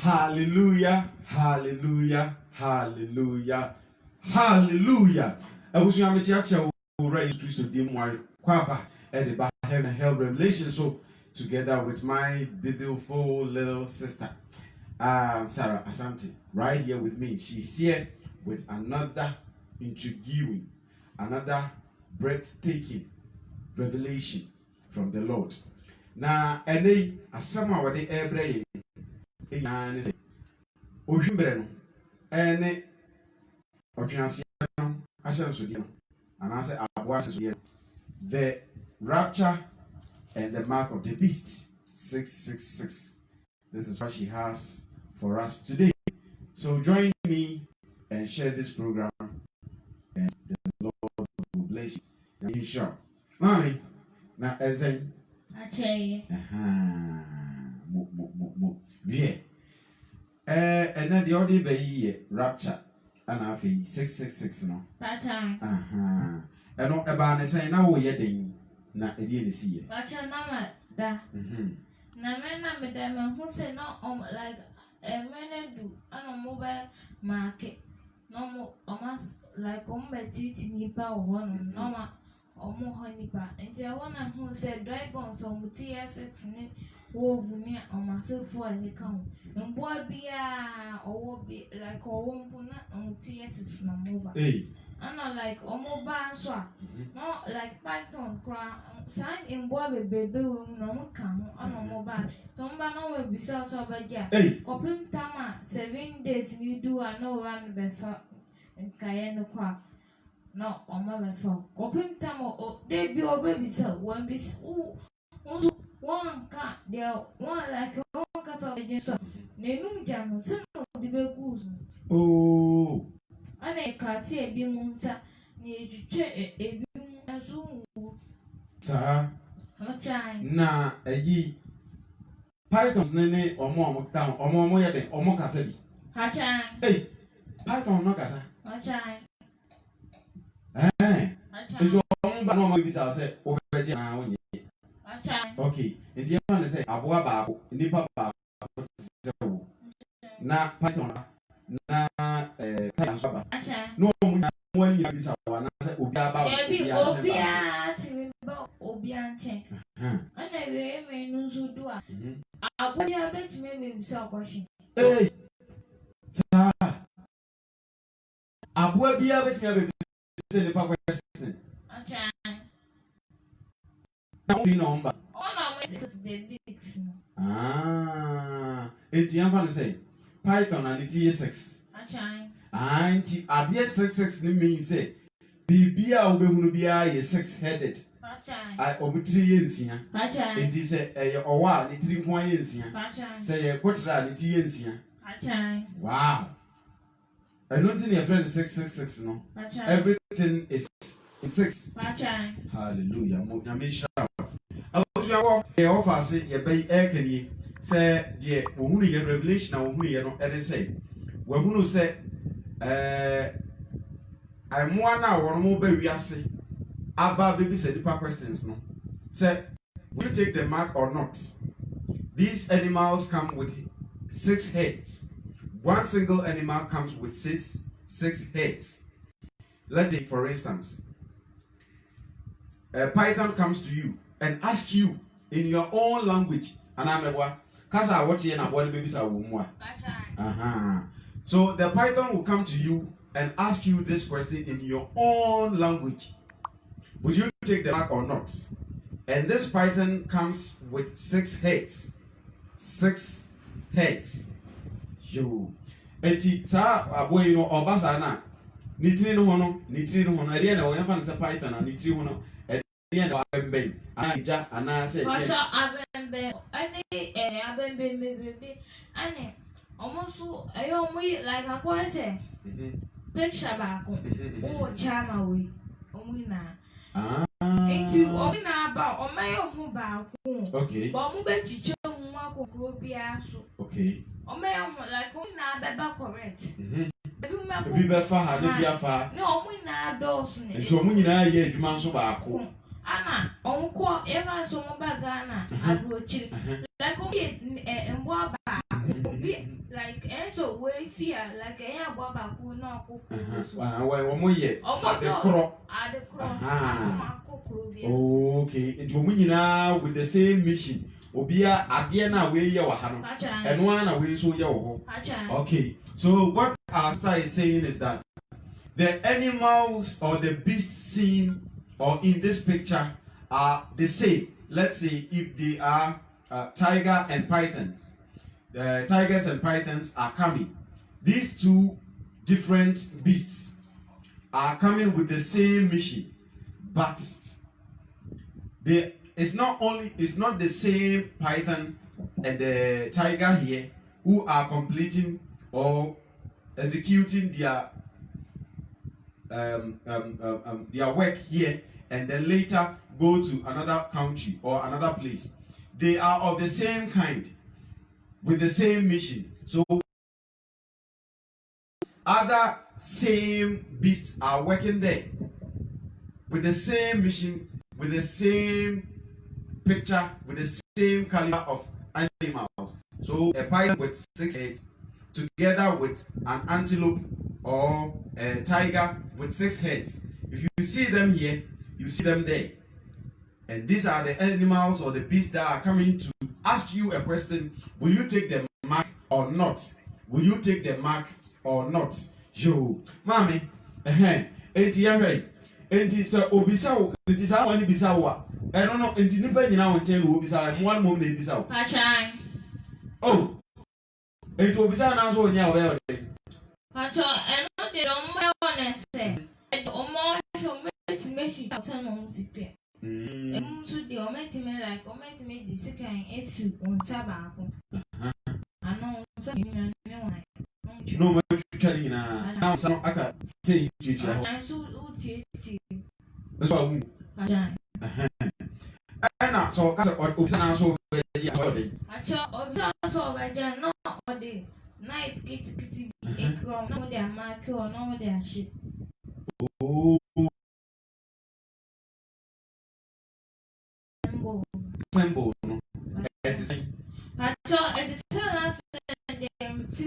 Hallelujah, hallelujah, hallelujah, hallelujah. I was going to actually raise Christ dim while Quaba at the heaven and hell revelation. So, together with my beautiful little sister, Sarah Asante, right here with me. She's here with another intriguing, another breathtaking revelation from the Lord. Now, any asama wade ebre and say, Oshimbreno, and Ochiansiano, Ashan Sudiano, and I say, the rapture and the mark of the beast 666. This is what she has for us today. So join me and share this program, and the Lord will bless you. Inshallah. Mommy, now as I Achei. Yeah. And then the other be rapture and I feel 666 no. Pacha. And no about saying now we are doing na a dear see. Pacha nama da. Na mena me dem who say no like a mene do an mobile market. No more almost like betiti nipa one no more honey pa. And the one who said dragon so mutia 6 ne wove me on myself for a count. And boy be or be like or won't put on TS no mobile. And not like mobile swap. No like Python cry sign in boy baby no come on mobile. Tomba no will be so by jack. Copim tama 7 days you do I know run before and Cayenne qua. No, on my phone. Copim tama they be or baby so when be one cat there one like one cat of the so Nenum Jam so the bagos. Oh, And a cat see a bimunsa near a bimun as soon. Sarah, No chine. na a ye Python's nene or more count or more than or more cassette. Hachan. Hey, Python no cassa. No chine. Into but no more bisa say over now. Okay, and the other say Abua Babu, Nipa Babu, na Python, na Kayasaba. No one years one answer Obia to Obian check. And I may no so do I. I would have bet maybe himself washing. Hey, sir, Abua be able to say the power question. Now we know. The bigs. It's young fan say Python and the TS6. Auntie, at the 66 means say, Bibia will be a 6-headed. I over 3 years here. It is a while, the 3 points here. Say a quarter, the TS here. Wow. I don't think your friend 666 no. Everything is in 6. Hallelujah. I was your offer, say, your bay air can ye say, dear, who your revelation, or who you know, and say, well, who say, I'm 1 hour more baby, I say, Abba baby said the questions, no. Say, will you take the mark or not? These animals come with 6 heads. One single animal comes with 6 heads. Let's take, for instance, a python comes to you and asks you in your own language, and I'm a what? Because I watch you and I want babies are more. So the python will come to you and ask you this question in your own language. Would you take the mark or not? And this python comes with 6 heads. 6 heads. You. Eti sa aboy no obasa na nitiri no hono area na won fa na python na nitiri hono area na abemben anaja ana se Pasha abemben ani abemben bebe ani omoso ayo mu like akwa se picture ba ko o chama we omu na enti omu na ba o mayo hu ba ko okay but mu be chiche hu akokro bia so okay o mayo like omu na beba correct ebi be fa ha ne bia fa no omu na dos ne enti omu nyina ye adwuma nso ba ko ana omu ko eva so mo ba Ghana abrochiri like omu aboa baako na akokoro so. Omo ye adekro. Okay, it will mean with the same mission. Obia adie na we ye wa ha no. Eno na we so ye wo ho. Okay. So what our star is saying is that the animals or the beasts seen or in this picture are the same. Let's say if they are tiger and pythons. The tigers and pythons are coming. These two different beasts are coming with the same mission, but it's not the same python and the tiger here who are completing or executing their work here and then later go to another country or another place. They are of the same kind with the same mission. So other same beasts are working there with the same mission, with the same picture, with the same caliber of animals. So a python with 6 heads together with an antelope or a tiger with 6 heads. If you see them here, you see them there. And these are the animals or the beasts that are coming to ask you a question. Will you take the mark or not? Will you take the mark or not? Yo, mommy, enti yahwe. Enti so obisa wo, enti sa wani bisa wo. No no, enti nipa nyina wo nchen wo bisa, mo wan mo na bisa wo. Pachan. Oh. Enti obisa na so onya wo be ode. Pacho, eno de do mo won se. Omo hwo metime hwi so no musipe. So the ometime like ometime the second esu on sabaako. Ano so ni na wan. No, my telling you now. Some aka say you. I'm so uti. That's why. And so kasa obisa so be ya ode. Acho obisa so be ja no ode. Knife kiti ekrom no de mark or no de ship. Oh. Symbol no. It is. Acho it is tell us them to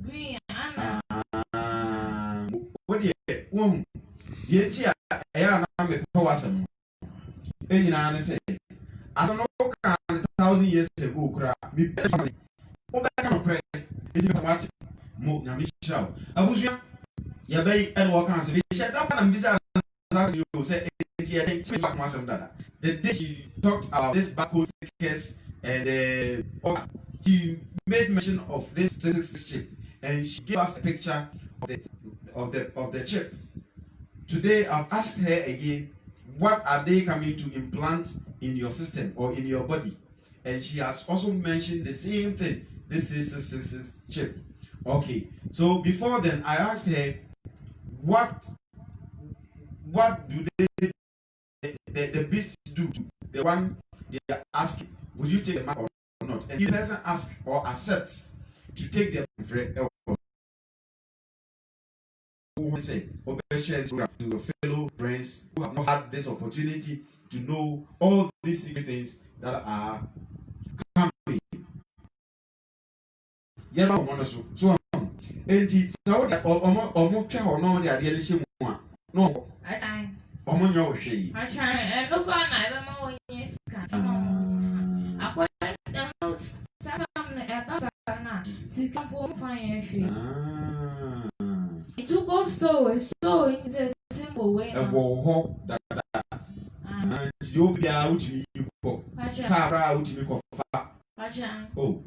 green what ye won ye tia ya na me pawasem enyina ne say as no kan 1,000 years ago kura me o be kan pray eji tomati mo na me shao abusua ye be e wo kan se be she da na me say you say eji e think me pawasem dada the day she talked about this barcode stickers and she made mention of this 666 chip and she gave us a picture of the chip. Today I've asked her again, what are they coming to implant in your system or in your body? And she has also mentioned the same thing, this 666 chip. Okay, so before then I asked her, what do the beast do? The one they are asking, would you take the mark or not? And if the person asks or accepts to take the say or share this program to your fellow friends who have not had this opportunity to know all these secret things that are coming. Yeah, so and so that almost try no the idea shame one. No, I try. I try and look on I don't know when yes. It took off so is a simple way. A war that you'll be out to you for out to me for. Oh,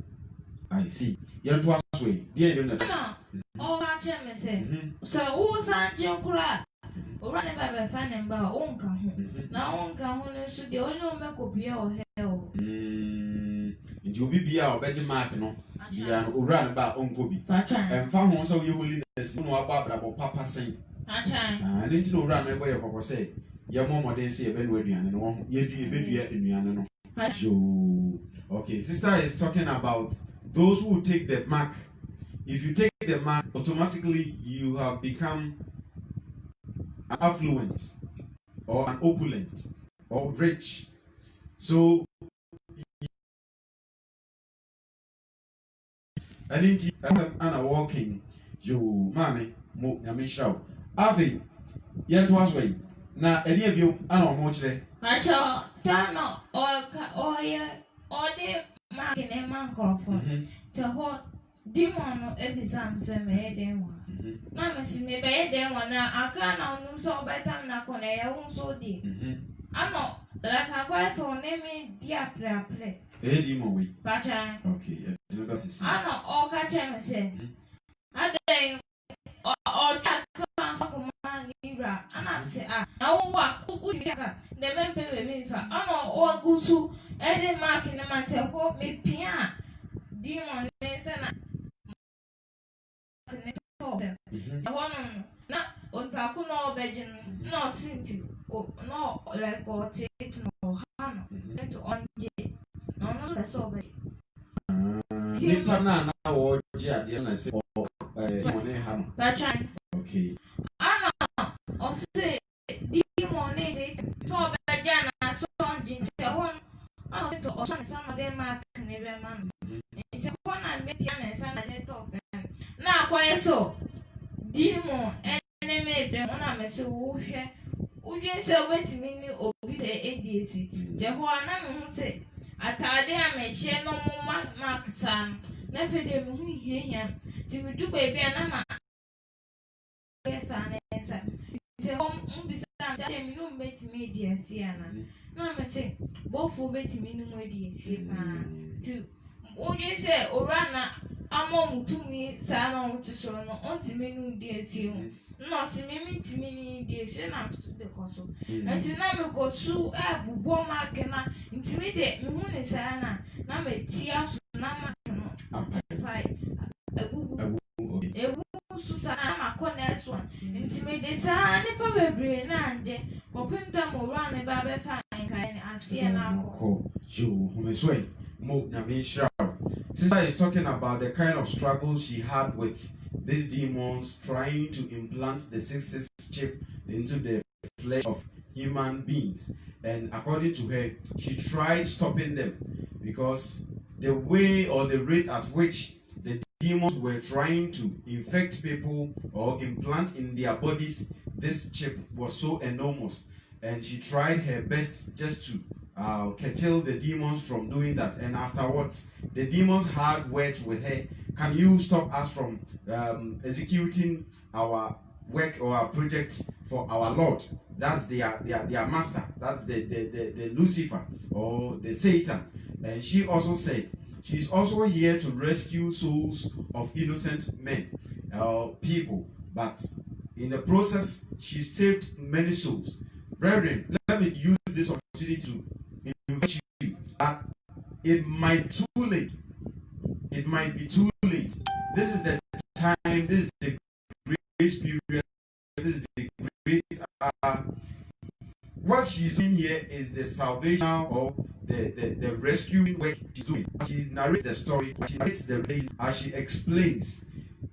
I see. You're twice way. Dear, oh, I say. So, who's Sanjay Kura? Or running by my fan and bar own come. Now, one come home so the only make up your hell. You'll be our better mark, no. You are run about Uncle B. And found one so you holiness, no about Papa saying. I didn't know run away, Papa say. Your mama didn't say a bedwedian and one, you be a baby in Miano. Okay, sister is talking about those who take the mark. If you take the mark, automatically you have become an affluent or an opulent or rich. So And indeed, I'm walking. You, mammy, mo, Yamisha. Avi, yet was way. Now, any of you, I know much there. I shall turn or the marking a man Crawford to hold demon every time send me then one. Mamma see me by then one. I can't so better than I can. I won't so deep. I'm not like I quite so name me dear play. A demon way. Pacha. Okay, you know that's I know all catch him say. I day or that class of man, and I'm say, I won't walk. The men pay me for. I know all good so. Any mark in the man tell hope me pian. Demon is an I want not on Pacuno Belgian, no Sinti, no like or take no Hano, to on J. No, that's all. Nipa na wo je ade na se o money ha Bachan. Okay. Ana o se di money to Bajana so on Jin te won. Ana to o san some dem mark ne be man. Nti ko na me piano san na net of na kwa so dimo ene me be na me se wo hwe udwen se wetimi ni obi se edc je ho na me hu se atade a me hye no mo mark san na fe de me hu hia ti me du baby na ma esa na esa se ho mbisa se de me no betimi edc ana na me se bofu betimi ni mo edc pa tu udwen se orana amo mutumi sa na mutu so no ontimi nu edc ho no si me mitimi ni edc na to de koso enti na me kosu bubo mark na ntimi de me hu ne sa na me tia so na mark no pai ebu su sa na ma connect one ntimi de sa ne pa bebre na anje kopenta mo ra ne ba be fa nkai ne asie na akọ you me sway mo na me shra. Sister is talking about the kind of struggle she had with these demons trying to implant the 666 chip into the flesh of human beings. And according to her, she tried stopping them because the way or the rate at which the demons were trying to infect people or implant in their bodies this chip was so enormous. And she tried her best just to curtail the demons from doing that. And afterwards, the demons had words with her. Can you stop us from executing our work or our project for our Lord? That's their master. That's the Lucifer or the Satan. And she also said she's also here to rescue souls of innocent men, people. But in the process, she saved many souls. Brethren, let me use this opportunity to invite you that it might be too late. It might be too late. This is the time, this is the grace period, this is the grace. What she's doing here is the salvation or the rescuing work she's doing. She narrates the story, she narrates the way as she explains.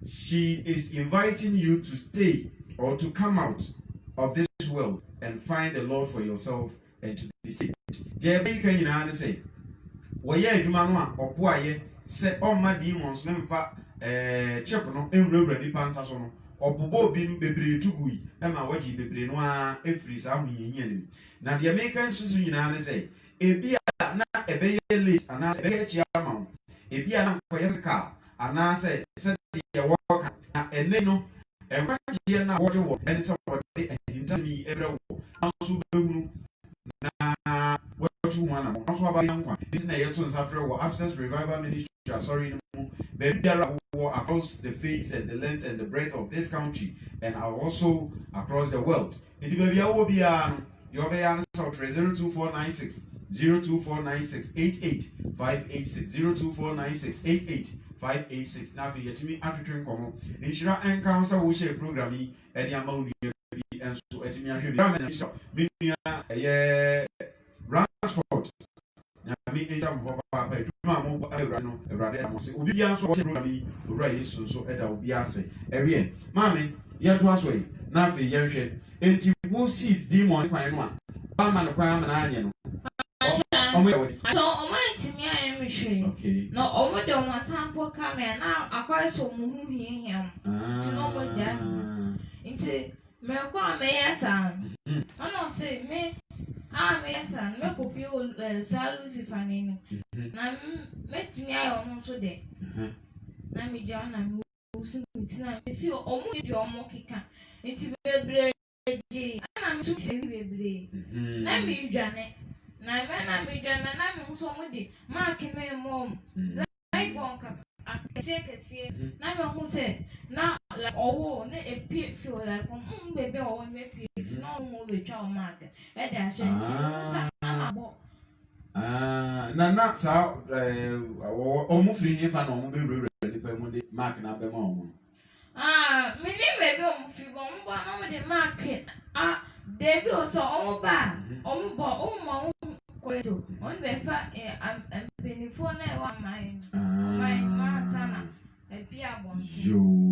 She is inviting you to stay or to come out of this world and find the Lord for yourself and to be saved. There be can you say, "Well, yeah, you man, or boy, say all my demons, no fa chip no enrewra ni pansa so no obobo bi bebre tugui e ma waji bebre no a efri sa hu yenya na de American susu nyina ne say ebi na ebe ye late ana ebe chia ma ebi na koyesika ana say se de work na ene no e kwaje na woje wo en se wo de intami ebre wo anso behunu na watu wana mo anso aba yankwa bi na yeto nsafre wo Absence Revival Ministry sorry no baby across the face and the length and the breadth of this country and also across the world. It may be a will be your answer 02496 02496 88586 02496 88586. Now, if you get me at return, come on. Inshira and council will share program and the amount and so at me. Ransford. Me enter papa eduma mo awura no awurade amose obi bia so program yi owura yesu so eda obi ase ewie maame ye to aso yi na afi ye hwe enti wo seeds demon kwan no a ba ma no kwan ma na anye no So me I am Okay. No, over the one sample come and now acquire so moving him. To know what jam. Into Melcom may sound. I don't say me. Ah, may son, make up you, Salus if I name. Now, met me I almost there. Now, me, John, I'm losing it now. See, only your monkey can. It's very and I'm so baby. Let me, Janet. Now, when I'm with Janet, I'm so moody. Marking my mom. I go on, cause I check a see. Now, who said, now, like, oh, a pit feel like, baby, or maybe if no more with child market. And I said, na na sa omo free here fa na omo be ready pa mo de mark na be ma omo. Me ni baby omo free bo mo ba na mo de market. Debi o so omo ba. Omo bo omo ko to. On be fa penifo na e wa mine. Mine ma sana. E bia bon.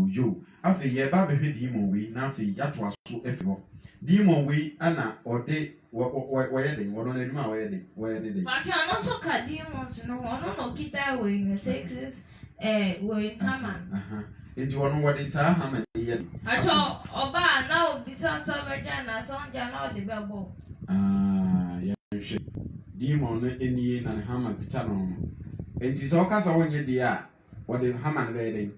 Yo. Afi ye ba be hwe di mo we na afi ya to aso efi ho. Di mo we ana ode where they were on a where they but I also cut demons no no kita we in Texas we in Haman. Into one what it's a hammer. I told Oba now besides Savajana, Sonja now the bubble. Yeah, demon in the and hammer pitano. It is all cast on your dear what the hammer wedding.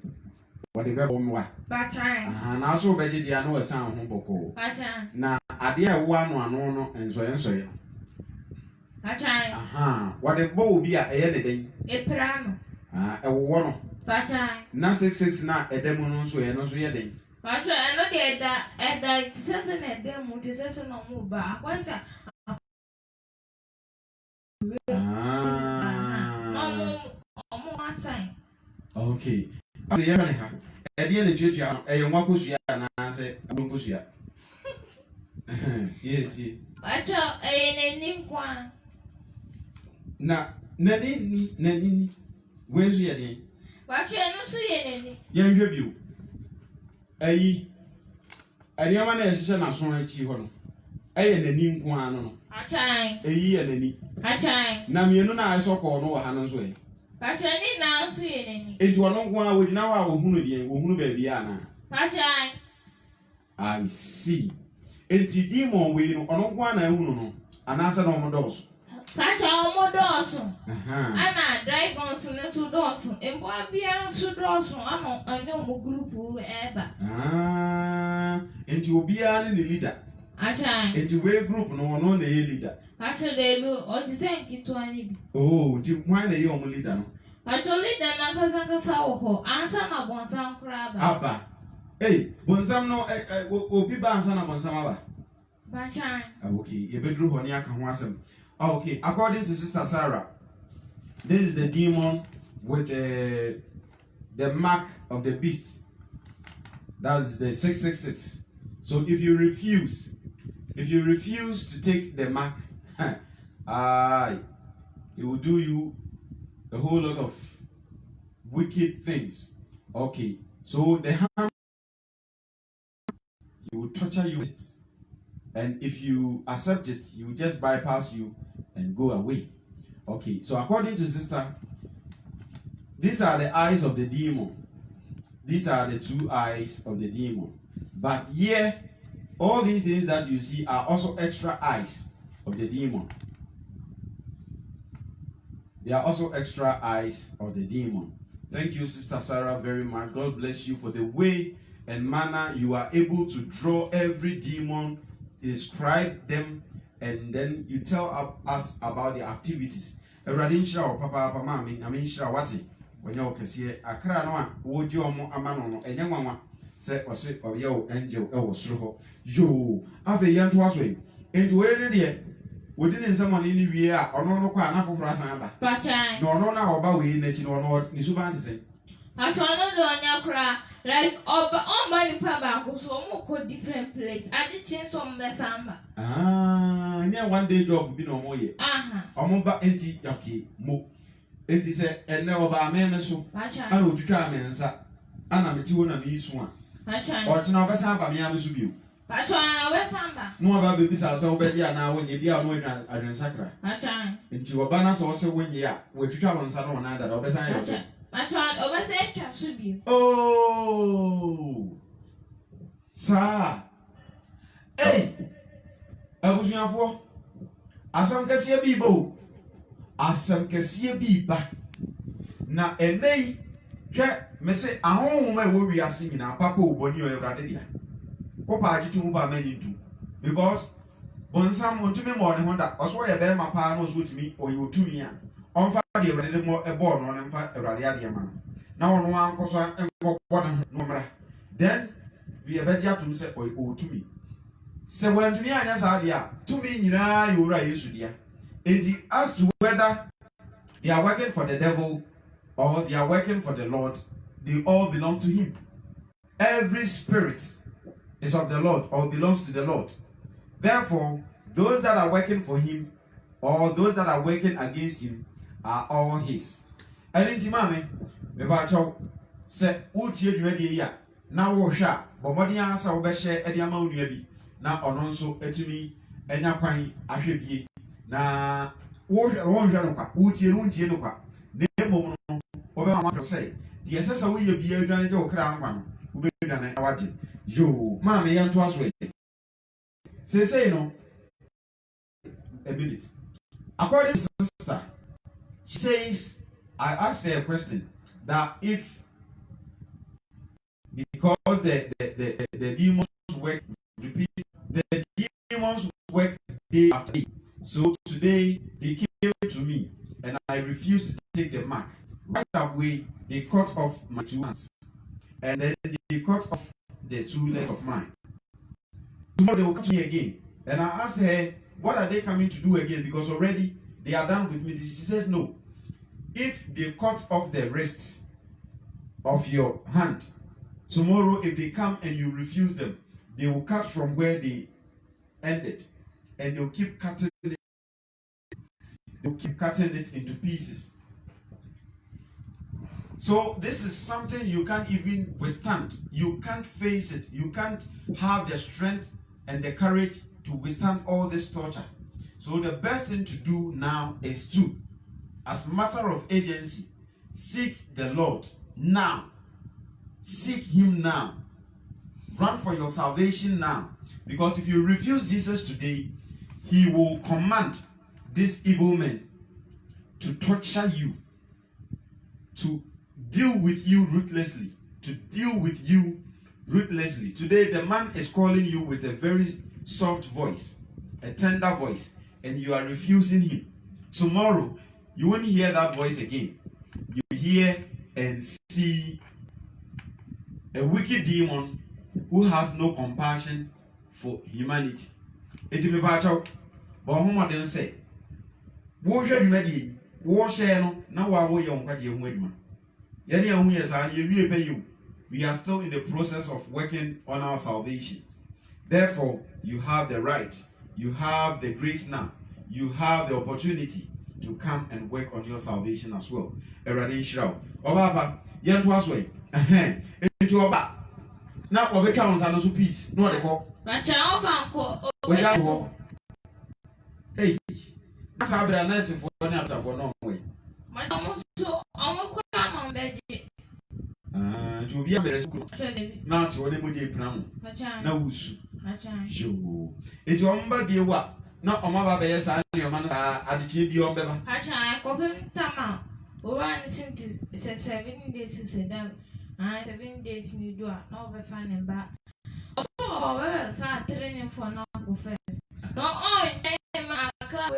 What the rebel more. Bachan. And also better the annual sound humble. Bachan. Now, I dear one no and so and so. Bachan. What the bow will be at anything. A piano. A one. Bachan. Na 66 na edemu so ye no so ye den. Bachan, I know that session at them with session on move back. What's that? No more sign. Okay. After ye na ha. E dey na tuatua e ye nwa kosua na se abon kosua. Ye ti. Bachan, nani kwa. Na nani wenzu ye den. Bachan no so ye nani. Ye nhwe bio. Ayi. Ariama na ehye na so achi ho no. Eye nani nko ano no. Bachan. Eyi ye nani. Bachan. Na mienu na ayesoko no wo ha no so e. Bachan ni na so ye nani. Enti wono nko a wogina wa wo hunu de wo hunu ba bia na. Bachan. I see. Enti demon we no ono nko na ehunu no. Anasa na omo dọọso. Bachan omo dọọso. Aha. Ana dragons no so dọọso. Embo bia so dọọso ano ane omo group eba. Enti obia ne leader. Bachan. Enti we group no ono na ye leader. Bachan dey bi o ti say nkitu ani bi. Oh, enti kwan na ye omo leader no. Bachan leader na kasa wo ho. Ansa na bonsan kra ba. Aba. Hey, bonsam no obi ba ansa na bonsam aba. Bachan. Okay, ye bedru ho ne aka ho asem. Okay, according to Sister Sarah, this is the demon with the mark of the beast. That's the 666. So if you refuse to take the mark, it will do you a whole lot of wicked things. Okay, so the harm, he will torture you with it. And if you accept it, he will just bypass you and go away. Okay, so according to Sister, these are the eyes of the demon. These are the two eyes of the demon. But here, all these things that you see are also extra eyes of the demon. They are also extra eyes of the demon. Thank you, Sister Sarah, very much. God bless you for the way and manner you are able to draw every demon, describe them, and then you tell us about the activities. Eradi nshira o papa mami, I mean nshira wati. When you kesiye akra no a wodi omo amano no enye nwanwa se ose oye o angel e wo soro ho. Yo, ave yanto aso e. Enti we ne de wodi ne nsama ne ni wie a ono no kwa na foforo asan aba. Bachan. No ono na oba we na chi no ono ni suba ante se. Bachan no onya kra like oba on ba ni pa ba ko so mo ko different place. Ade chin so mbe samba. Nya one day job bi no mo ye. Aha. Omo ba enti okay mo. Enti se ene oba ameme so. Bachan. Ana otwitwa amensa. Ana meti wo na mi so a. Bachan. O chena obesa ba me abeso bio. Pacha, where's Samba? No about babies are so bad now when you dear when I don't sacra. Pacha, Into a banner also when you are, we travel on Saturday night or beside. Pacha, over say, should be. Oh, sir. Hey, I was your for. Asam kasiye bibo. Asam kasiye biba. Na enei hwɛ me se ahonhom a ɛwɔ wiase nyinaa papa oboni o Awurade dia wopa agitu mu ba mani ntu because bonsam ontumi mo ne honda ɔso yɛ bɛɛ ma pa no so tumi ɔyɛ otumi a ɔmfa de Awurade mo ɛbɔ no ne mfa Awurade ade ma no na ɔno ankɔso ɛnkɔbɔ ne ho no mra then bi ɛbɛgye atom sɛ ɔyɛ otumi sɛ wɔntumi anya saa de a tumi nyinaa yɛ owura Yesu dia enti as to whether they are working for the devil or they are working for the Lord, they all belong to Him. Every spirit is of the Lord or belongs to the Lord. Therefore, those that are working for Him or those that are working against Him are all His. And in Timame, me ba chow se utie dwumadi yi a na wo hwe a bomodi ansa wo be hye e de ama onua bi na ono nso etumi enya kwan ahwe bie na wo hwe no kwa utie no untie no kwa ne mom no obe ma ma say the esesa wo ye bia adwane je okra nkwa no obe adwane awaje yo ma me yanto aso e say no a minute according to sister she says I asked her a question that if because the demons work repeat the demons work day after day so today they came to me and I refused to take the mark. Right away, they cut off my 2 hands. And then they cut off the 2 legs of mine. Tomorrow they will come to me again. And I asked her, what are they coming to do again? Because already they are done with me. She says, no. If they cut off the wrist of your hand, tomorrow if they come and you refuse them, they will cut from where they ended. And they'll keep cutting it. They'll keep cutting it into pieces. So this is something you can't even withstand. You can't face it. You can't have the strength and the courage to withstand all this torture. So the best thing to do now is to, as a matter of agency, seek the Lord now. Seek Him now. Run for your salvation now. Because if you refuse Jesus today, He will command these evil men to torture you, to deal with you ruthlessly, Today, the man is calling you with a very soft voice, a tender voice, and you are refusing him. Tomorrow, you won't hear that voice again. You hear and see a wicked demon who has no compassion for humanity. It may be about but whom I didn't say. Wash your medicine, wash now I will young what you with me. We are still in the process of working on our salvation. Therefore, you have the right, you have the grace now, you have the opportunity to come and work on your salvation as well. Eradi Shroud. Obaba, yan to us way. Into Oba. Now, Obe counts and also peace. No, the call. Hey, that's how they're nice for one after for no way. To be a very school. Now to one day pram. No wusu. Yo. It's your own baby what? Not on my baby, son, your man at the chief your baby. I copy Tama. One since 7 days to say them. 7 days you do not be fine and back. Also, far training for no first. No, oh, I club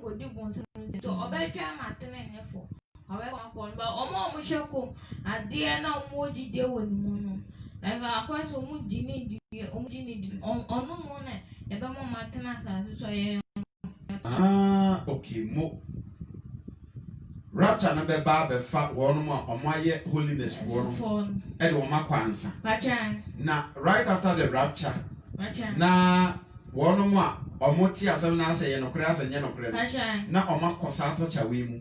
could do one to obey my training for. However, but Omo Mushako, a dear now more dear with Mono. Like a question of Mujini, on no money, a Bama Martinas as I am. Okay, mo. Rapture number barber fat one more on my holiness for Edwoma Kwanza. Now, right after the rapture, now one more. Omoti asem na ase ye no kre ase nye no kre na oma kosa to cha we mu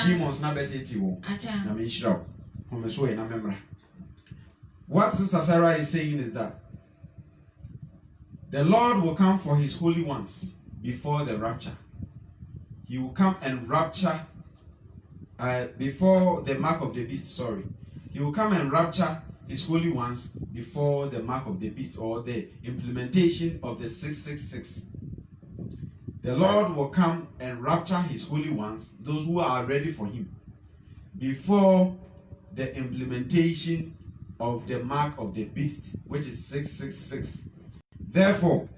demons na beteti wo na me nshira o so na memra. What Sister Sarah is saying is that The Lord will come for his holy ones before the rapture. He will come and rapture before the mark of the beast. Sorry. He will come and rapture his holy ones before the mark of the beast, or the implementation of the 666. The Lord will come and rapture his holy ones, those who are ready for him, before the implementation of the mark of the beast, which is 666. Therefore,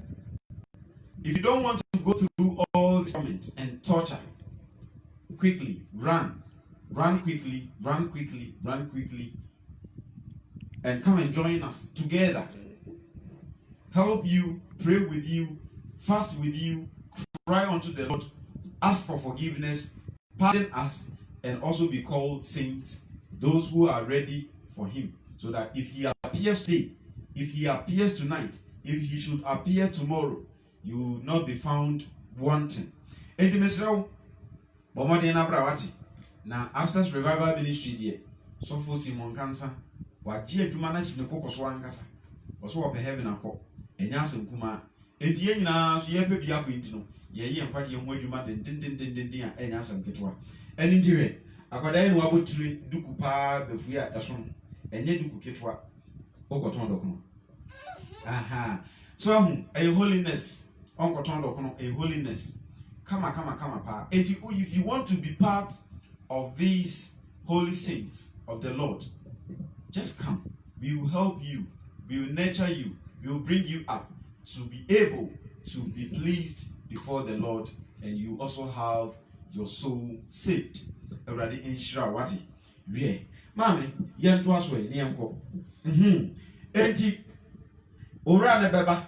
if you don't want to go through all the torment and torture, quickly run quickly, and come and join us together. Help you, pray with you, fast with you, cry unto the Lord, ask for forgiveness, pardon us, and also be called saints, those who are ready for him. So that if he appears today, if he appears tonight, if he should appear tomorrow, you will not be found wanting. And the Messiah, now after revival ministry there, so for Simon Cancer, what Gia Dumanas in the Cocoswan Casa, was what heaven a call, and Yasin Kuma, and Yena, so ye be up into ye and party and what you might and Yasan Ketua. And in Tire, Akadain Wabu tree, Dukupa, the Fia Ason, and Yeduku Ketua, Okoton. Aha. So a holiness, Uncle Tondo, a holiness. Come pa. If you want to be part of these holy saints of the Lord, just come. We will help you. We will nurture you. We will bring you up to be able to be pleased before the Lord, and you also have your soul saved. Already in Shirawati. Re. Mami, yen to us way, Niamko. Enti, Ora ne beba,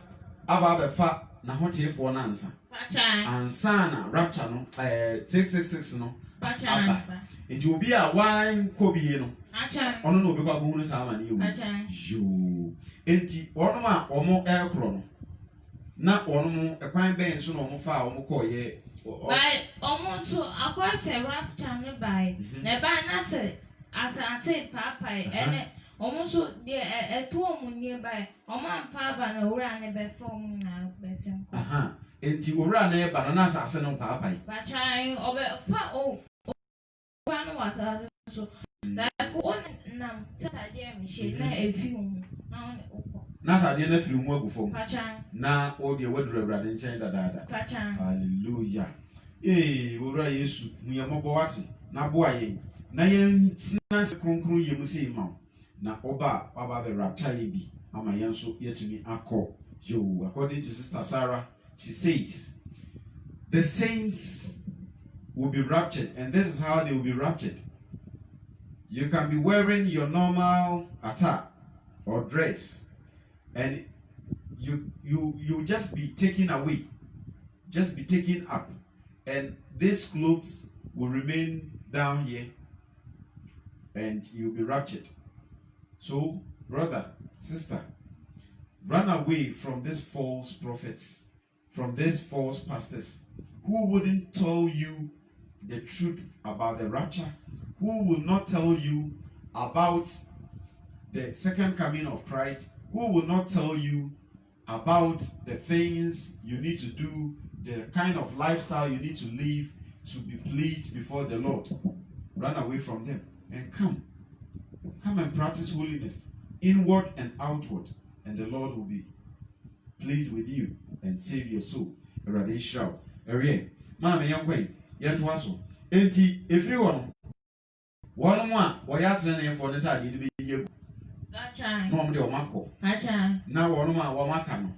Aba befa, na hote for an answer. Ansana rapture no 666 no aba it will be a wine kobi no ono no be kwa bo no sa amane yo enti ono ma omo ekro no na ono mo ekwan ben so no omo fa omo ko ye by omo so akwa se rapture ne by na ba na se asase papa ene omo so de eto omo nearby omo ampa ba na ora ne be form na besim aha enti owura na eba na asase no paapai bachan obe fa o kwa no wasase so da ko nam Saturday am she na efi hu na on okọ na Saturday na firi hu agufom bachan na o de wadura bra ne nchen dada bachan hallelujah owura Yesu mu ye mobo wate na boa ye na ye na kronkron ye mu sei ma na oba baba be rapture ye bi ama ye nso yetumi akọ yo according to Sister Sarah. She says, the saints will be raptured, and this is how they will be raptured. You can be wearing your normal attire or dress, and you just be taken away, just be taken up, and these clothes will remain down here, and you'll be raptured. So, brother, sister, run away from these false prophets, from these false pastors who wouldn't tell you the truth about the rapture, who will not tell you about the second coming of Christ, who will not tell you about the things you need to do, the kind of lifestyle you need to live to be pleased before the Lord. Run away from them and come and practice holiness, inward and outward, and the Lord will be pleased with you and save your soul. Already shout. Area. Mama yankwe. Yantwaso. Enti everyone. One more. Wayatra name for the tag in the year. bachan No de omako. bachan Now one more wamaka no.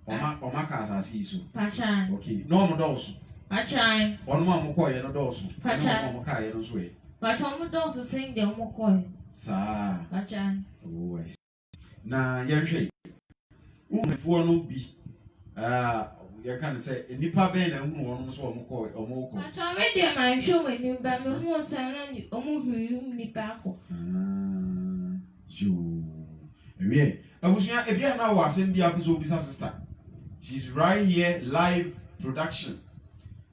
Omaka as I see so. bachan Okay. No more doors. bachan One more moko ye no doors. Pacha. No moka ye no so. bachan mo don so sing de mo koy Sa. bachan Oh I see. Na yanhwe. Umfo no bi. You can say nipa ben na hu won so omo ko bachan we de man show we ni ba me hu san na omo hu ni pa ko you abusuya ebia na wa asem dia so bisa sister. She's right here live production,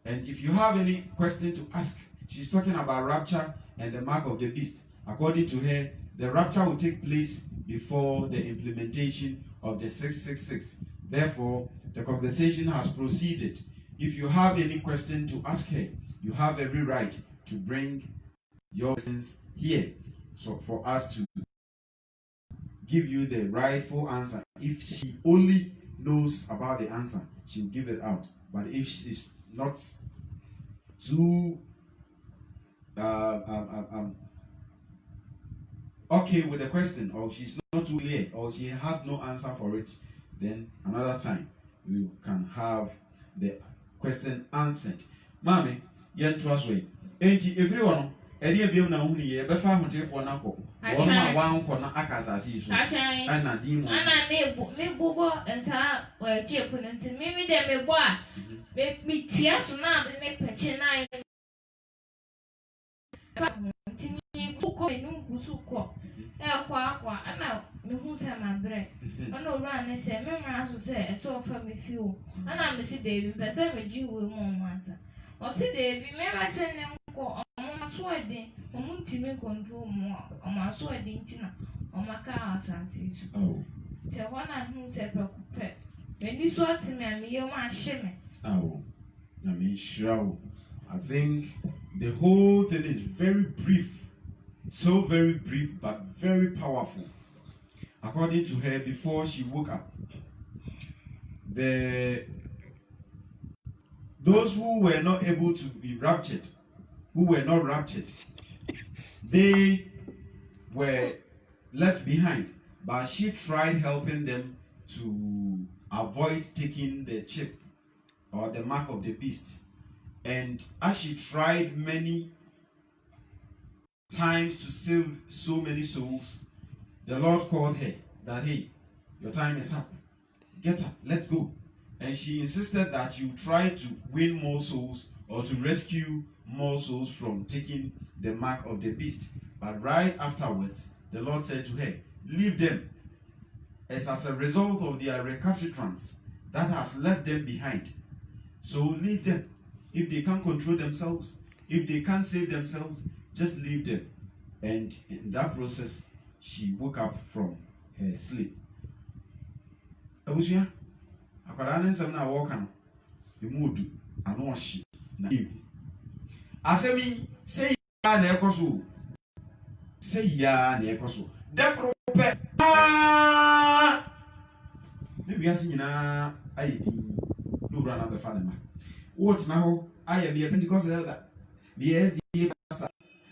and if you have any question to ask, she's talking about rapture and the mark of the beast. According to her, the rapture will take place before the implementation of the 666. Therefore, the conversation has proceeded. If you have any question to ask her, you have every right to bring your questions here, so for us to give you the rightful answer. If she only knows about the answer, she will give it out. But if she's not too okay with the question, or she's not too clear, or she has no answer for it, then another time we can have the question answered. Mommy, yen trust way. Ain't everyone? Eddie Bill now, only a befa hotel for Nako. One corner akasasi. And a demon. And I may bobo and sa or chip and maybe they may boy. Me tears now the neck patchina. Cook in Gusuko. Qua, and now who's my bread. I know run and say, Mamma to say, and so for me few. And I'm Missy David, but some with you will more answer. Or see, David, may I send them on my sweating, or Munti control more on my sweating dinner, on my car senses. Oh, Tell one and who said, Pet. When this was to me, and me, my shimmy. oh, I mean, sure. I think the whole thing is very brief. So very brief, but very powerful. According to her, before she woke up, those who were not able to be raptured, who were not raptured, they were left behind. But she tried helping them to avoid taking the chip or the mark of the beast. And as she tried many times to save so many souls, the Lord called her that, hey, your time is up. Get up, let's go. And she insisted that you try to win more souls or to rescue more souls from taking the mark of the beast. But right afterwards, the Lord said to her, leave them. As a result of their recalcitrance, that has left them behind. So leave them. If they can't control themselves, if they can't save themselves, just leave them. And in that process, she woke up from her sleep. Abusia, akwara ne nsɛm na wɔka no, emu odu, ano ɔhye na ewu. Asɛmi sɛ ya na ɛkɔ so. Sɛ ya na ɛkɔ so. Dekoro pɛ. Ne wiase nyinaa ayɛ din. No wura na bɛfa ne ma. Wotena hɔ ayɛ bia Pentecost elder. Bia SDA pastor.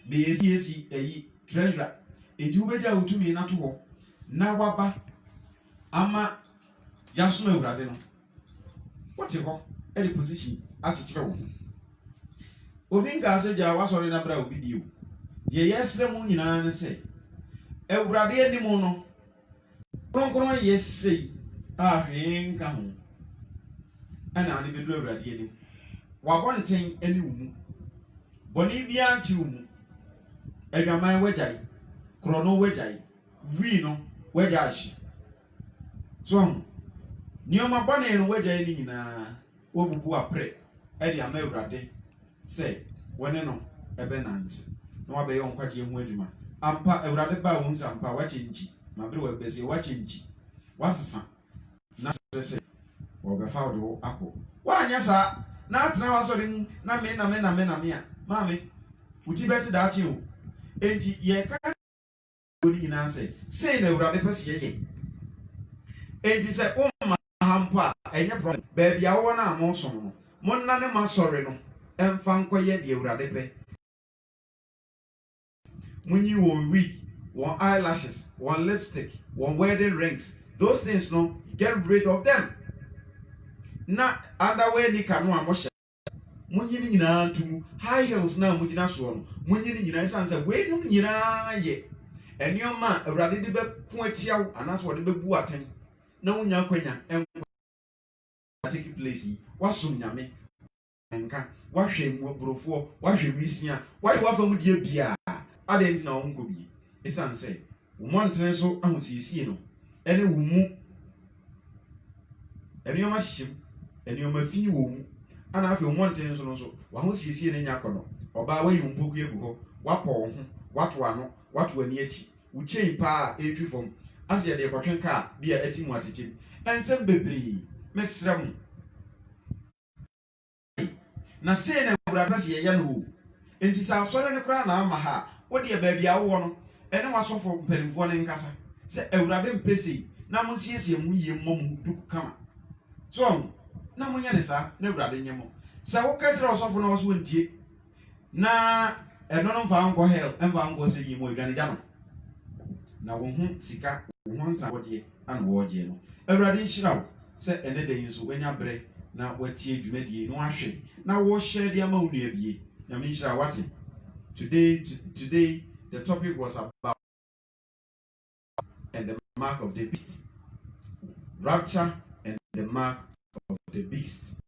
Bia CAC ayi treasurer. Enti wobɛgya wotumi na to hɔ. Na waba ama yasoma awurade no. Wote hɔ ɛde position akyekyere wo. Obi nka sɛ gya wasɔre na bra obi di o. Deɛ yɛsrɛ mu nyinaa ne sɛ awurade anim no kronkron yɛ sei a hwee nka ho. Ɛna ade bɛduru awurade anim. Wabɔ nten ani wo mu. Bɔne bia nte wo mu. Adwaman wagyae. Krono wagyae. Vi no wagya ahye. So nneɛma bɔne no wagyae ni nyinaa wobubu apre ɛde ama awurade sɛ wɔne no ɛbɛnante. Na wabɛyɛ nkwagye ho adwuma. Ampa awurade ba wo nsa ampa wakyɛ nkyi. Mabere wabɛsɛ wakyɛ nkyi. Wasesa. Na sɛ wɔbɛfa wo de wo akɔ. Wanyɛ saa na atena wasɔre mu na me a maame wuti bɛte daakye o. Enti yɛka oni nyinaa sɛ sei na awurade pɛ sɛ yɛyɛ. Enti sɛ woma ha mpo a ɛnyɛ problem. Baabi a wɔwɔ no a mo som no monna ne ma sɔre no ɛmfa nkɔyɛ deɛ awurade pɛ. Munyi wɔn wig, wɔn eyelashes, wɔn lipstick, wɔn wedding rings, those things no, get rid of them. Na underwear nika no a mo hyɛ. Munyi ni nyinaa ntum, high heels na mo gyina so no. Munyi ni nyinaa san sɛ we no nyinaa yɛ. Ɛnneɛma awurade de bɛko atia wo anaasɛ wɔde bɛbu atɛn. Na wonya kwanya take place yi. Wasom nyame. Enka, wahwɛ mu brofoɔ, wahwɛ mwisia, wayɛ wafa mu die bia. Ade nti na wo nkɔ bi. Esan sɛ, wo monten so ahosiesie no. Ɛne wo mu ɛnneɛma hyehyem, ɛnneɛma fi wɔ mu. Ana afei wo monten so no so, wahosiesie ne nya kɔnɔ. Ɔbaa wayi wo mpoku egu hɔ, wapɔ wo ho, wato ano, wato ani akyi. Wo chain pa a etwi fam. as ye de kwatwen ka bia ati mu atechim ensem bebree mesrɛ mu na sei na awurade pɛ sɛ yɛyɛ no o enti sɛ asɔre no koraa na ama ha wode yɛ baabi a wowɔ no ɛne wasɔfo mpanimfoɔ no nkasa sɛ awurade mpɛ sei na monsiesie mu yie mmɔ mu duku kama so na monyɛ ne saa na awurade nyɛ mo sɛ woka kyerɛ ɔsɔfo no wɔ so wɔntie na ɛno no mfa nkɔ hell mfa nkɔ sɛ yi mu adwane gya no na wo ho sika wo ho nsa wɔdeɛ ana wɔgye no awurade nhyira wo sɛ ɛne da yi nso wanya berɛ na watie dwumadie no ahwɛ na wɔhyɛ de ama wo nua bie nyame nhyira wate today the topic was about and the mark of the beast, rapture and the mark of the beast.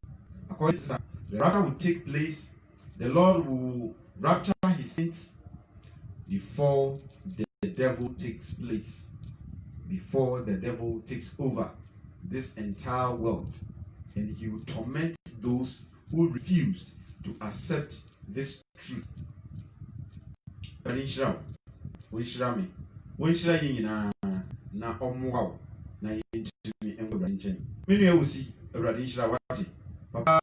According to that, the rapture will take place. The Lord will rapture his saints before the devil takes place, before the devil takes over this entire world, and he will torment those who refuse to accept this truth. Na ɔmmoa wo na yɛntumi nkɔ awurade nkyɛn me nua wosi awurade nhyira wate papa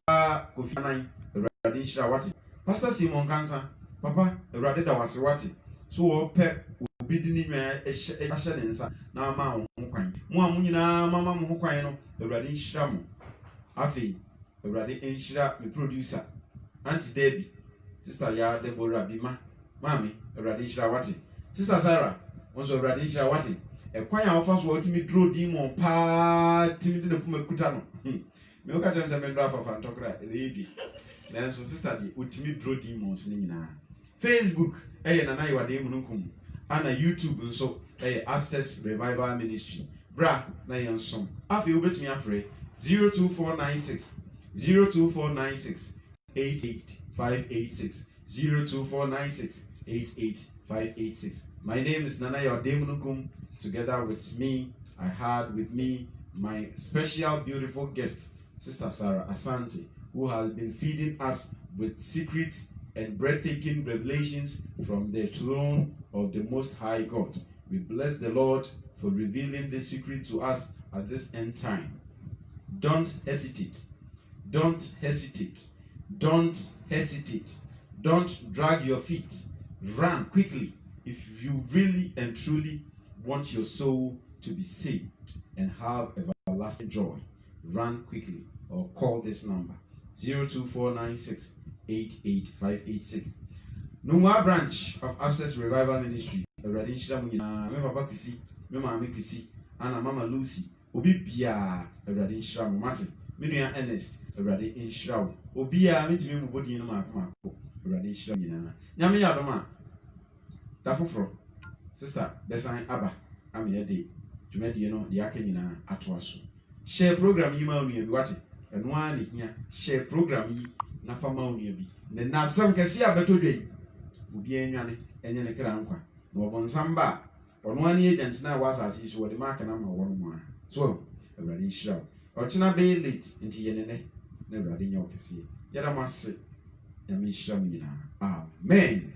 Kofi Anan awurade nhyira wate Pastor Simon Kansa papa awurade da wase wate so wɔpɛ obi di ne nwa ahyɛ ne nsa na ama wo ho kwan mo a mo nyinaa mama mo ho kwan no awurade nhyira mo afei awurade nhyira me producer Auntie Debbie Sister Ya Deborah Bima mami awurade nhyira wate Sister Sarah onso awurade nhyira wate ekwan a wofa so wotimi dro demon pa timi de puma kuta no me o ka tell me ndra fafa ntokra ebi nanso sister di otimi dro demons ni nyina Facebook Nana Yiwade Mununkum ana YouTube nso Access Revival Ministry bra na yensom afi obetumi afre 02496 88586 02496 88586. My name is Nana Yiwade Mununkum. Together with me, I had with me my special, beautiful guest, Sister Sarah Asante, who has been feeding us with secrets and breathtaking revelations from the throne of the Most High God. We bless the Lord for revealing this secret to us at this end time. Don't hesitate. Don't hesitate. Don't hesitate. Don't drag your feet. Run quickly if you really and truly want your soul to be saved and have everlasting joy. Run quickly or call this number 02496 88586. Numa branch of Access Revival Ministry. Already nhyira mu nyina me papa Kisi, me mama Kisi, ana mama Lucy. Obi bia already nhyira mu Martin. Me nua Ernest already nhyira wo. Obi a metimi mu bodi no maako already nhyira nyina. Nyame ya doma. Da foforo. Sister Besan Aba amyede dwumadie no de aka nyina atoa so. Share program yi ma onua bi wate. Eno a ne hia share program yi na fa ma onua bi. Ne nasam kese abetodwe. Obi enwane enye ne kra nkwa. Na obonsam ba ono ani agent na wa asase so de mark na ma wo no a. So awurade nhyira. Ochina be late nti ye ne na awurade nya okese. Yada mase ya me nhyira mu nyina. Amen.